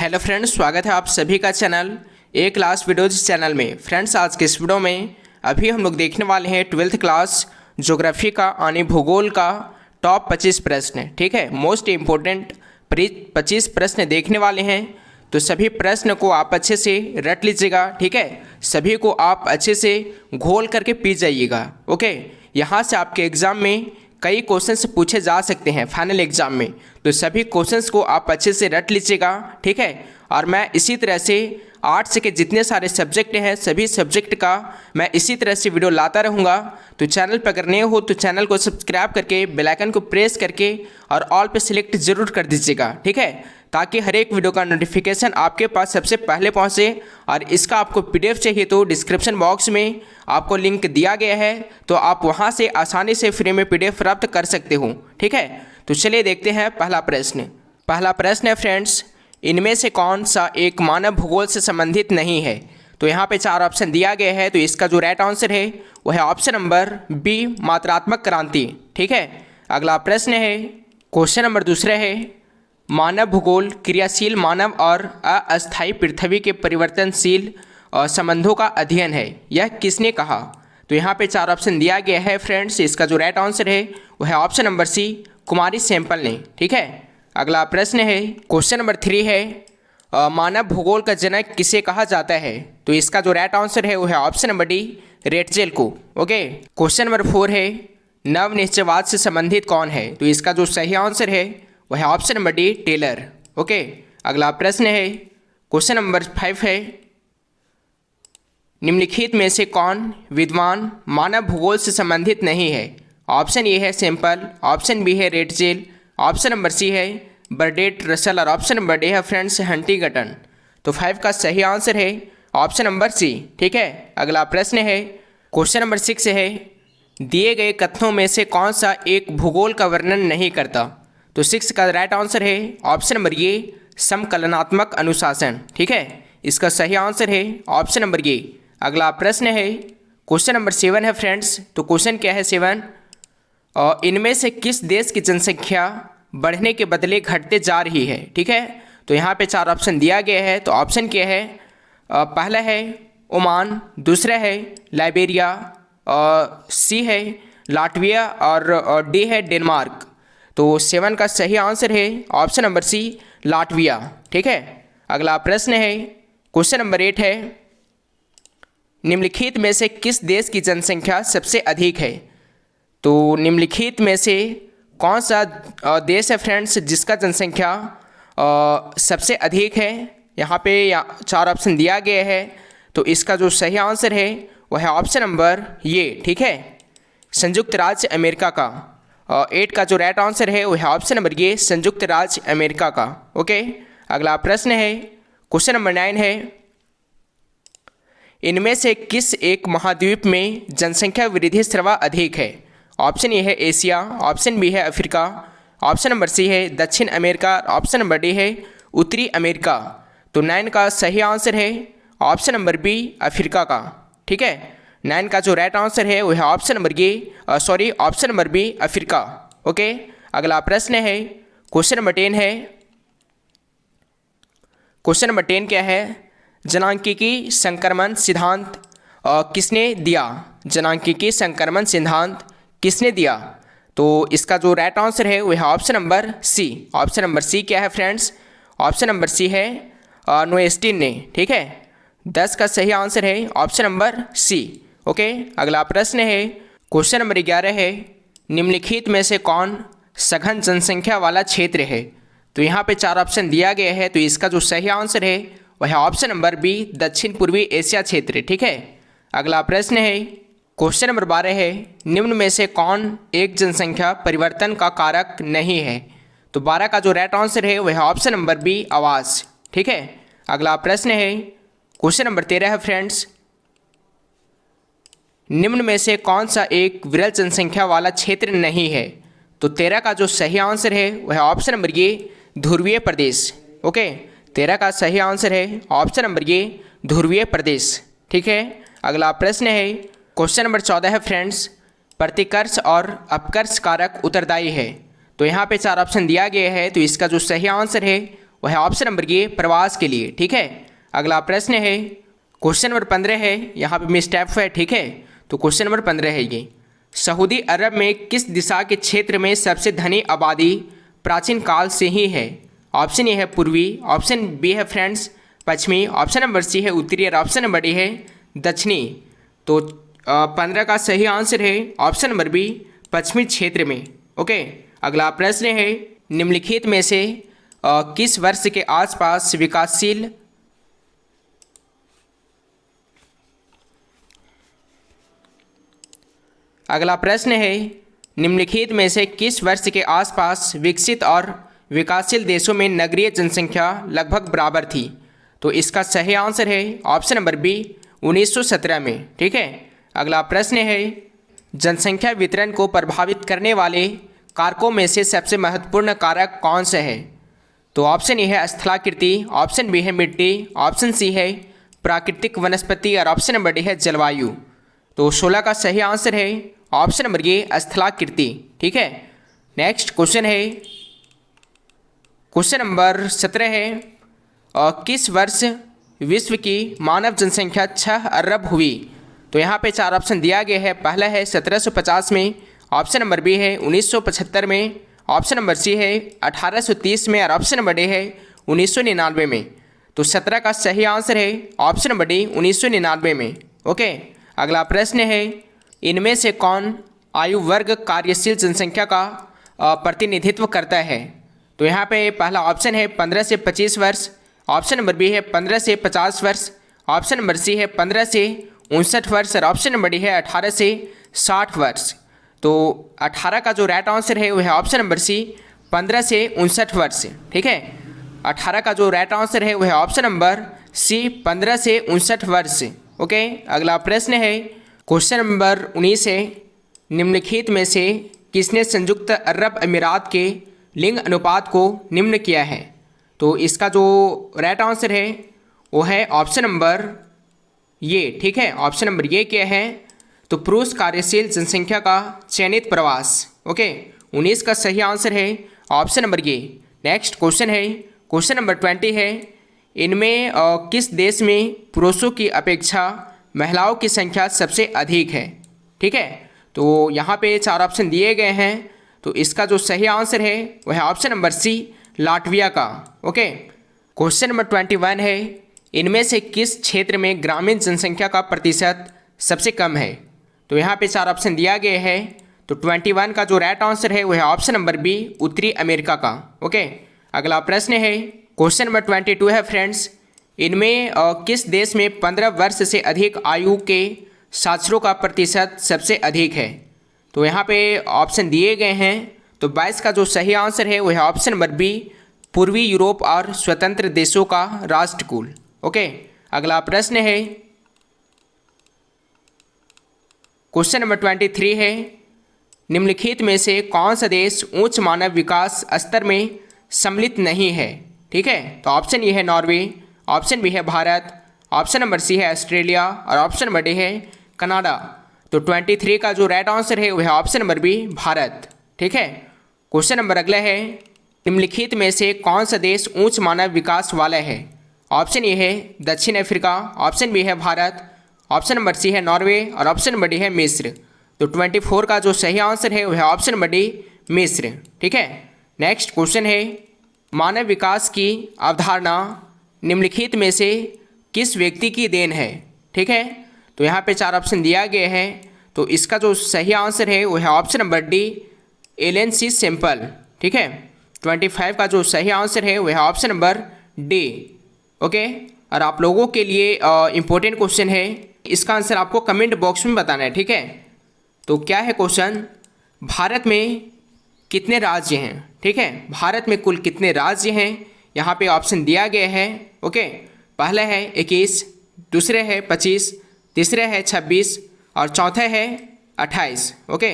Hello friends, स्वागत है आप सभी का चैनल ए क्लास वीडियोज चैनल में। फ्रेंड्स, आज के इस वीडियो में अभी हम लोग देखने वाले हैं 12th क्लास ज्योग्राफी का यानी भूगोल का टॉप 25 प्रश्न। ठीक है, मोस्ट इम्पोर्टेंट 25 प्रश्न देखने वाले हैं, तो सभी प्रश्न को आप अच्छे से रट लीजिएगा। ठीक है, सभी को आप अच्छे से घोल करके पी जाइएगा। ओके, यहाँ से आपके एग्ज़ाम में कई क्वेश्चंस पूछे जा सकते हैं फाइनल एग्जाम में, तो सभी क्वेश्चंस को आप अच्छे से रट लीजिएगा। ठीक है, और मैं इसी तरह से आर्ट्स के जितने सारे सब्जेक्ट हैं सभी सब्जेक्ट का मैं इसी तरह से वीडियो लाता रहूँगा। तो चैनल पर अगर नए हो तो चैनल को सब्सक्राइब करके बेल आइकन को प्रेस करके और ऑल पे सिलेक्ट जरूर कर दीजिएगा। ठीक है, ताकि हर एक वीडियो का नोटिफिकेशन आपके पास सबसे पहले पहुंचे। और इसका आपको पीडीएफ चाहिए तो डिस्क्रिप्शन बॉक्स में आपको लिंक दिया गया है, तो आप वहां से आसानी से फ्री में पीडीएफ प्राप्त कर सकते हो। ठीक है, तो चलिए देखते हैं पहला प्रश्न। पहला प्रश्न है फ्रेंड्स, इनमें से कौन सा एक मानव भूगोल से संबंधित नहीं है? तो यहाँ पे 4 ऑप्शन दिया गया है, तो इसका जो राइट आंसर है वो है ऑप्शन नंबर बी, मात्रात्मक क्रांति। ठीक है, अगला प्रश्न है, क्वेश्चन नंबर दूसरा है, मानव भूगोल क्रियाशील मानव और अस्थायी पृथ्वी के परिवर्तनशील संबंधों का अध्ययन है, यह किसने कहा? तो यहाँ पे 4 ऑप्शन दिया गया है फ्रेंड्स, इसका जो राइट आंसर है वो है ऑप्शन नंबर सी, कुमारी सैंपल ने। ठीक है, अगला प्रश्न है, क्वेश्चन नंबर 3 है, मानव भूगोल का जनक किसे कहा जाता है? तो इसका जो राइट आंसर है वो है ऑप्शन नंबर डी, रेटजेल को। ओके, क्वेश्चन नंबर 4 है, नव निश्चयवाद से संबंधित कौन है? तो इसका जो सही आंसर है वह है option number D, Taylor. Okay, अगला प्रश्न है, क्वेश्चन नंबर 5 है, निम्नलिखित में से कौन विद्वान मानव भूगोल से संबंधित नहीं है? ऑप्शन ए है सैंपल, ऑप्शन बी है रेटजेल, ऑप्शन नंबर सी है बर्डेट रसल और ऑप्शन नंबर डी है फ्रेंड्स हंटिंगटन। तो 5 का सही आंसर है ऑप्शन नंबर सी। ठीक है, अगला प्रश्न है, क्वेश्चन नंबर 6 है, दिए गए कथनों में से कौन सा एक भूगोल का वर्णन नहीं करता? तो 6 का राइट आंसर है ऑप्शन नंबर ये, समकलनात्मक अनुशासन। ठीक है, इसका सही आंसर है ऑप्शन नंबर ये। अगला प्रश्न है, क्वेश्चन नंबर 7 है फ्रेंड्स। तो क्वेश्चन क्या है 7, और इनमें से किस देश की जनसंख्या बढ़ने के बदले घटते जा रही है? ठीक है, तो यहाँ पे 4 ऑप्शन दिया गया है, तो ऑप्शन क्या है, पहला है ओमान, दूसरा है लाइबेरिया, सी है लाटविया और डी है डेनमार्क। तो 7 का सही आंसर है ऑप्शन नंबर सी, लाटविया। ठीक है, अगला प्रश्न है, क्वेश्चन नंबर 8 है, निम्नलिखित में से किस देश की जनसंख्या सबसे अधिक है? तो निम्नलिखित में से कौन सा देश है फ्रेंड्स जिसका जनसंख्या सबसे अधिक है? यहाँ पे 4 ऑप्शन दिया गया है, तो इसका जो सही आंसर है वह है ऑप्शन नंबर ये। ठीक है, संयुक्त राज्य अमेरिका का। 8 का जो राइट आंसर है वह है ऑप्शन नंबर ये, संयुक्त राज्य अमेरिका का। ओके, अगला प्रश्न है, क्वेश्चन नंबर 9 है, इनमें से किस एक महाद्वीप में जनसंख्या वृद्धि सर्वाधिक है? ऑप्शन ए है एशिया, ऑप्शन बी है अफ्रीका, ऑप्शन नंबर सी है दक्षिण अमेरिका, ऑप्शन नंबर डी है उत्तरी अमेरिका। तो 9 का सही आंसर है ऑप्शन नंबर बी, अफ्रीका का। ठीक है, 9 का जो राइट आंसर है वो है ऑप्शन नंबर ये, option number B, Africa. Okay, अगला प्रश्न है, क्वेश्चन नंबर 10 है, क्वेश्चन नंबर 10 क्या है, जनांकीकी संक्रमण सिद्धांत किसने दिया? जनांकीकी संक्रमण सिद्धांत किसने दिया? तो इसका जो राइट आंसर है वो है option number C. Option number C क्या है फ्रेंड्स? ऑप्शन नंबर सी है नोएस्टिन ने। ठीक है, 10 का सही आंसर है ऑप्शन नंबर सी। ओके, अगला प्रश्न है, क्वेश्चन नंबर 11 है, निम्नलिखित में से कौन सघन जनसंख्या वाला क्षेत्र है? तो यहाँ पे 4 ऑप्शन दिया गया है, तो इसका जो सही आंसर है वह है ऑप्शन नंबर बी, दक्षिण पूर्वी एशिया क्षेत्र। ठीक है, अगला प्रश्न है, क्वेश्चन नंबर 12 है, निम्न में से कौन एक जनसंख्या परिवर्तन का कारक नहीं है? तो 12 का जो राइट आंसर है वह है ऑप्शन नंबर बी, आवास। ठीक है, अगला प्रश्न है, क्वेश्चन नंबर 13 है फ्रेंड्स, निम्न में से कौन सा एक विरल जनसंख्या वाला क्षेत्र नहीं है? तो 13 का जो सही आंसर है वह है ऑप्शन नंबर ये, ध्रुवीय प्रदेश। ओके, 13 का सही आंसर है ऑप्शन नंबर ये, ध्रुवीय प्रदेश। ठीक है, अगला प्रश्न है, क्वेश्चन नंबर 14 है फ्रेंड्स, प्रतिकर्ष और अपकर्ष कारक उत्तरदायी है? तो यहाँ पे 4 ऑप्शन दिया गया है, तो इसका जो सही आंसर है वो है ऑप्शन नंबर ए प्रवास के लिए। ठीक है, अगला प्रश्न है क्वेश्चन नंबर 15 है, यहाँ पे मिसटैप है। ठीक है, तो क्वेश्चन नंबर 15 है ये, सऊदी अरब में किस दिशा के क्षेत्र में सबसे धनी आबादी प्राचीन काल से ही है? ऑप्शन ए है पूर्वी, ऑप्शन बी है फ्रेंड्स पश्चिमी, ऑप्शन नंबर सी है उत्तरी और ऑप्शन नंबर डी है दक्षिणी। तो 15 का सही आंसर है ऑप्शन नंबर बी पश्चिमी क्षेत्र में। ओके, अगला प्रश्न है निम्नलिखित में से किस वर्ष के आसपास विकासशील अगला प्रश्न है निम्नलिखित में से किस वर्ष के आसपास विकसित और विकासशील देशों में नगरीय जनसंख्या लगभग बराबर थी? तो इसका सही आंसर है ऑप्शन नंबर बी 1917 में। ठीक है, अगला प्रश्न है जनसंख्या वितरण को प्रभावित करने वाले कारकों में से सबसे महत्वपूर्ण कारक कौन सा है? तो ऑप्शन ए है स्थलाकृति, ऑप्शन बी है मिट्टी, ऑप्शन सी है प्राकृतिक वनस्पति और ऑप्शन नंबर डी है जलवायु। तो 16 का सही आंसर है ऑप्शन नंबर ए स्थलाकृति। ठीक है, नेक्स्ट क्वेश्चन है क्वेश्चन नंबर 17 है किस वर्ष विश्व की मानव जनसंख्या 6 अरब हुई? तो यहाँ पे 4 ऑप्शन दिया गया है। पहला है 1750 में, ऑप्शन नंबर बी है 1975 में, ऑप्शन नंबर सी है 1830 में और ऑप्शन नंबर डी है 1999 में। तो 17 का सही आंसर है ऑप्शन नंबर डी 1999 में। ओके, अगला प्रश्न है इनमें से कौन आयु वर्ग कार्यशील जनसंख्या का प्रतिनिधित्व करता है? तो यहाँ पे पहला ऑप्शन है 15 से 25 वर्ष, ऑप्शन नंबर बी है 15 से 50 वर्ष, ऑप्शन नंबर सी है 15 से 59 वर्ष और ऑप्शन नंबर डी है 18 से 60 वर्ष। तो 18 का जो राइट आंसर है वो है ऑप्शन नंबर सी 15 से 59 वर्ष। ठीक है, 18 का जो राइट आंसर है वो है ऑप्शन नंबर सी 15 से 59 वर्ष। ओके, अगला प्रश्न है क्वेश्चन नंबर 19 है निम्नलिखित में से किसने संयुक्त अरब अमीरात के लिंग अनुपात को निम्न किया है? तो इसका जो राइट आंसर है वो है ऑप्शन नंबर ये। ठीक है, ऑप्शन नंबर ये क्या है? तो पुरुष कार्यशील जनसंख्या का चयनित प्रवास। ओके, 19 का सही आंसर है ऑप्शन नंबर ये। नेक्स्ट क्वेश्चन है क्वेश्चन नंबर 20 है इनमें किस देश में पुरुषों की अपेक्षा महिलाओं की संख्या सबसे अधिक है? ठीक है, तो यहाँ पे 4 ऑप्शन दिए गए हैं। तो इसका जो सही आंसर है वह है ऑप्शन नंबर सी लाटविया का। ओके, क्वेश्चन नंबर 21 है इनमें से किस क्षेत्र में ग्रामीण जनसंख्या का प्रतिशत सबसे कम है? तो यहाँ पे 4 ऑप्शन दिया गया है। तो 21 का जो राइट आंसर है वह है ऑप्शन नंबर बी उत्तरी अमेरिका का। ओके, अगला प्रश्न है क्वेश्चन नंबर 22 है फ्रेंड्स इनमें किस देश में 15 वर्ष से अधिक आयु के साक्षरों का प्रतिशत सबसे अधिक है? तो यहाँ पे ऑप्शन दिए गए हैं। तो 22 का जो सही आंसर है वह है ऑप्शन नंबर बी पूर्वी यूरोप और स्वतंत्र देशों का राष्ट्रकुल। ओके, अगला प्रश्न है क्वेश्चन नंबर 23 है निम्नलिखित में से कौन सा देश उच्च मानव विकास स्तर में सम्मिलित नहीं है? ठीक है, तो ऑप्शन ए है नॉर्वे, ऑप्शन बी है भारत, ऑप्शन नंबर सी है ऑस्ट्रेलिया और ऑप्शन नंबर डी है कनाडा। तो 23 का जो राइट आंसर है वह है ऑप्शन नंबर बी भारत। ठीक है, क्वेश्चन नंबर अगला है निम्नलिखित में से कौन सा देश उच्च मानव विकास वाला है? ऑप्शन ए है दक्षिण अफ्रीका, ऑप्शन बी है भारत, ऑप्शन नंबर सी है नॉर्वे और ऑप्शन नंबर डी है मिस्र। तो 24 का जो सही आंसर है वह है ऑप्शन नंबर डी मिस्र। ठीक है, नेक्स्ट क्वेश्चन है मानव विकास की अवधारणा निम्नलिखित में से किस व्यक्ति की देन है? ठीक है, तो यहाँ पे 4 ऑप्शन दिया गया है। तो इसका जो सही आंसर है वो है ऑप्शन नंबर डी एलन सी सिंपल। ठीक है, 25 का जो सही आंसर है वो है ऑप्शन नंबर डी। ओके, और आप लोगों के लिए इम्पोर्टेंट क्वेश्चन है, इसका आंसर आपको कमेंट बॉक्स में बताना है। ठीक है, तो क्या है क्वेश्चन, भारत में कितने राज्य हैं? ठीक है, भारत में कुल कितने राज्य हैं? यहाँ पे ऑप्शन दिया गया है। ओके, पहला है 21, दूसरे है 25, तीसरा है 26 और चौथा है 28। ओके,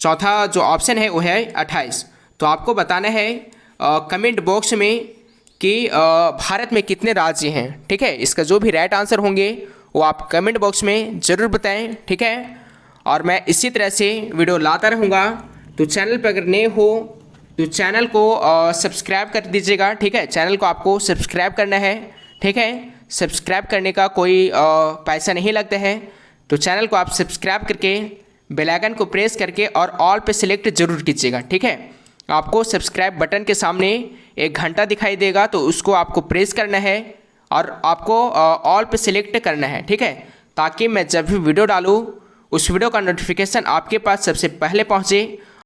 चौथा जो ऑप्शन है वो है 28। तो आपको बताना है कमेंट बॉक्स में कि भारत में कितने राज्य हैं। ठीक है, इसका जो भी राइट आंसर होंगे वो आप कमेंट बॉक्स में ज़रूर बताएं। ठीक है, और मैं इसी तरह से वीडियो लाता रहूँगा। तो चैनल पर अगर नए हो तो चैनल को सब्सक्राइब कर दीजिएगा, ठीक है। चैनल को आपको सब्सक्राइब करना है, ठीक है। सब्सक्राइब करने का कोई पैसा नहीं लगता है। तो चैनल को आप सब्सक्राइब करके बेल आइकन को प्रेस करके और ऑल पे सिलेक्ट जरूर कीजिएगा, ठीक है। आपको सब्सक्राइब बटन के सामने एक घंटा दिखाई देगा, तो उसको आपको प्रेस करना है और आपको ऑल पे सिलेक्ट करना है, ठीक है, ताकि मैं जब भी वीडियो डालूँ उस वीडियो का नोटिफिकेशन आपके पास सबसे पहले पहुँचे